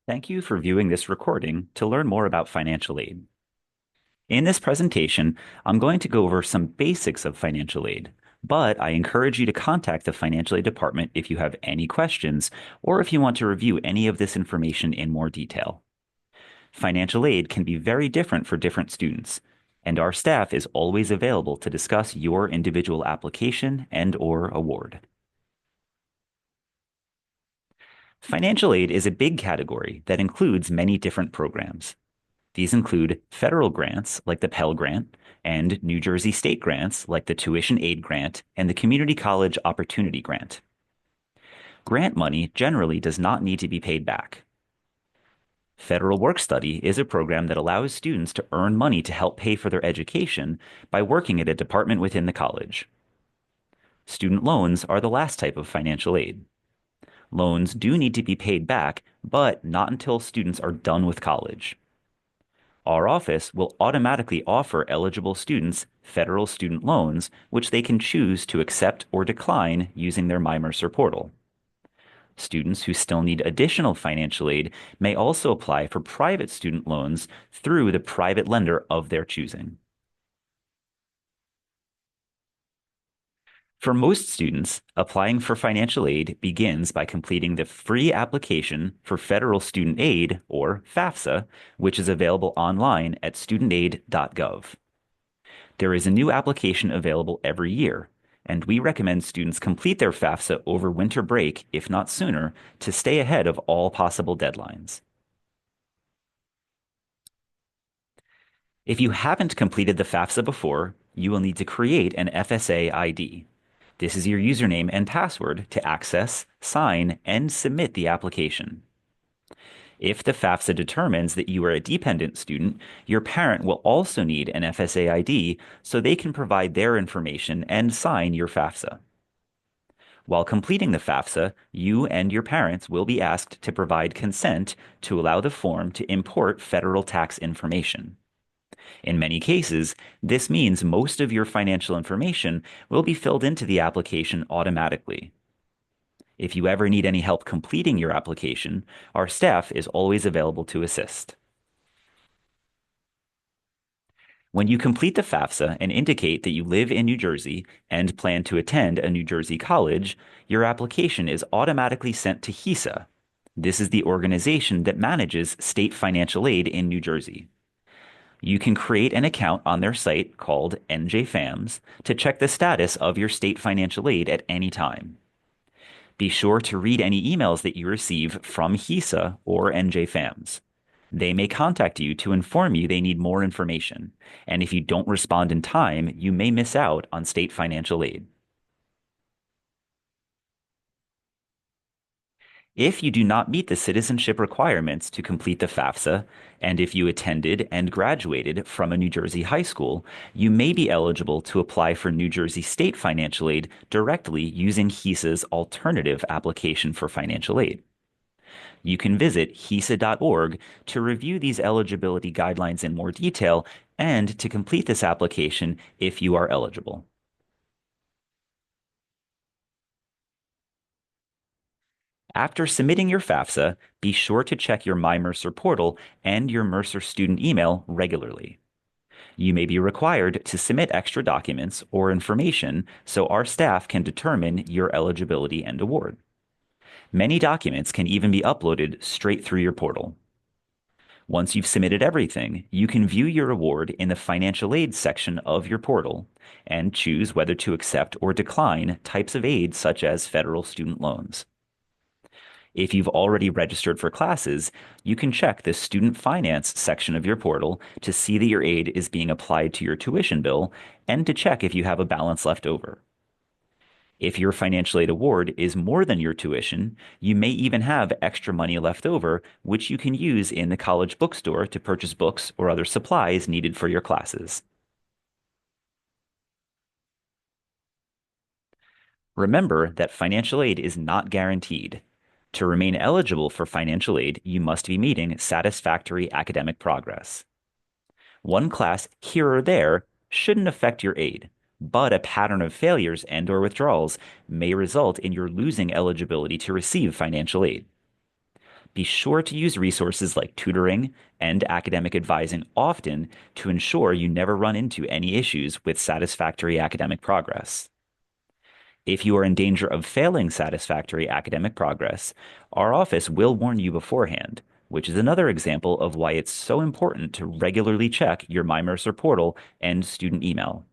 Thank you for viewing this recording to learn more about financial aid. In this presentation, I'm going to go over some basics of financial aid, but I encourage you to contact the financial aid department if you have any questions or if you want to review any of this information in more detail. Financial aid can be very different for different students, and our staff is always available to discuss your individual application and/or award. Financial aid is a big category that includes many different programs. These include federal grants like the Pell Grant and New Jersey state grants like the Tuition Aid Grant and the Community College Opportunity Grant. Grant money generally does not need to be paid back. Federal Work Study is a program that allows students to earn money to help pay for their education by working at a department within the college. Student loans are the last type of financial aid. Loans do need to be paid back, but not until students are done with college. Our office will automatically offer eligible students federal student loans, which they can choose to accept or decline using their MyMercer portal. Students who still need additional financial aid may also apply for private student loans through the private lender of their choosing. For most students, applying for financial aid begins by completing the free application for Federal Student Aid, or FAFSA, which is available online at studentaid.gov. There is a new application available every year, and we recommend students complete their FAFSA over winter break, if not sooner, to stay ahead of all possible deadlines. If you haven't completed the FAFSA before, you will need to create an FSA ID. This is your username and password to access, sign, and submit the application. If the FAFSA determines that you are a dependent student, your parent will also need an FSA ID so they can provide their information and sign your FAFSA. While completing the FAFSA, you and your parents will be asked to provide consent to allow the form to import federal tax information. In many cases, this means most of your financial information will be filled into the application automatically. If you ever need any help completing your application, our staff is always available to assist. When you complete the FAFSA and indicate that you live in New Jersey and plan to attend a New Jersey college, your application is automatically sent to HESA. This is the organization that manages state financial aid in New Jersey. You can create an account on their site called NJFAMS to check the status of your state financial aid at any time. Be sure to read any emails that you receive from HESA or NJFAMS. They may contact you to inform you they need more information, and if you don't respond in time, you may miss out on state financial aid. If you do not meet the citizenship requirements to complete the FAFSA, and if you attended and graduated from a New Jersey high school, you may be eligible to apply for New Jersey state financial aid directly using HESA's alternative application for financial aid. You can visit HESA.org to review these eligibility guidelines in more detail and to complete this application if you are eligible. After submitting your FAFSA, be sure to check your MyMercer portal and your Mercer student email regularly. You may be required to submit extra documents or information so our staff can determine your eligibility and award. Many documents can even be uploaded straight through your portal. Once you've submitted everything, you can view your award in the financial aid section of your portal and choose whether to accept or decline types of aid such as federal student loans. If you've already registered for classes, you can check the student finance section of your portal to see that your aid is being applied to your tuition bill and to check if you have a balance left over. If your financial aid award is more than your tuition, you may even have extra money left over, which you can use in the college bookstore to purchase books or other supplies needed for your classes. Remember that financial aid is not guaranteed. To remain eligible for financial aid, you must be meeting satisfactory academic progress. One class here or there shouldn't affect your aid, but a pattern of failures and/or withdrawals may result in your losing eligibility to receive financial aid. Be sure to use resources like tutoring and academic advising often to ensure you never run into any issues with satisfactory academic progress. If you are in danger of failing satisfactory academic progress, our office will warn you beforehand, which is another example of why it's so important to regularly check your MyMercer portal and student email.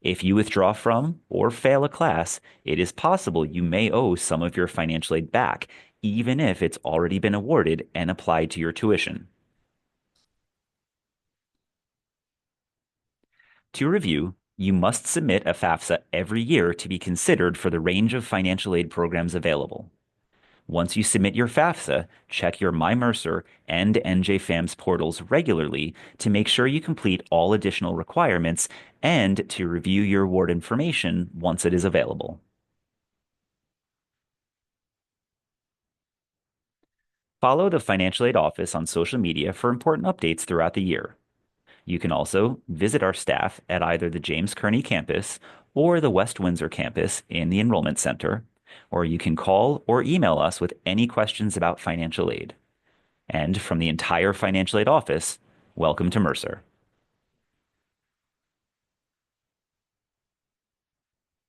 If you withdraw from or fail a class, it is possible you may owe some of your financial aid back, even if it's already been awarded and applied to your tuition. To review, you must submit a FAFSA every year to be considered for the range of financial aid programs available. Once you submit your FAFSA, check your MyMercer and NJFAMS portals regularly to make sure you complete all additional requirements and to review your award information once it is available. Follow the Financial Aid Office on social media for important updates throughout the year. You can also visit our staff at either the James Kearney campus or the West Windsor campus in the Enrollment Center, or you can call or email us with any questions about financial aid. And from the entire Financial Aid Office, welcome to Mercer.